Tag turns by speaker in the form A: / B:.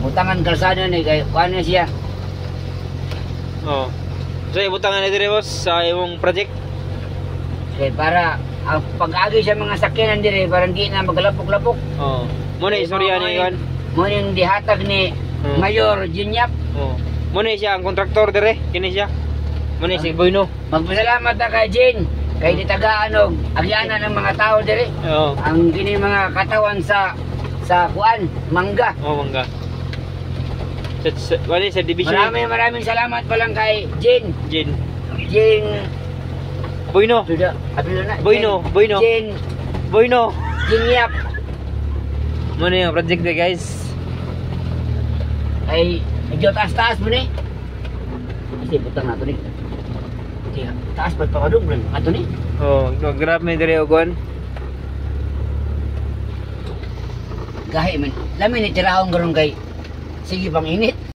A: Butangan kalsada ni kay kuan na siya.
B: Oh. So ibutangan na dire boss sa imong project.
A: Kay para ang pag-agi sa mga sakyanan dire para hindi na magalapok-lapok.
B: Oh. Mo na istorya ni Juan.
A: Mo ning dihatag ni Mayor Jinyap.
B: Oh. Mo na siya ang kontraktor dire, kini siya. Mo na si Boyno.
A: Magpasalamat ta kay Jin. Kay ditagaan og agyanan ng mga tao dire.
B: Oo.
A: Ang kini mga katawan sa kuan, mangga.
B: Oh, mangga. Wala sa division.
A: Maraming salamat pa lang kay Jin.
B: Jin Boyno.
A: Sudah, apilo na.
B: Boyno.
A: Jin
B: Boyno.
A: Jinyap.
B: Mo na yung project na guys.
A: Ay, medyo taas-taas mo ni. Kasi butang na ito ni. Kaya taas pa pakadong lang. Ato ni.
B: Oh, nag-grab may dire ogwan.
A: Gahi man. Lamin ni tirahong garong kay sige pang init.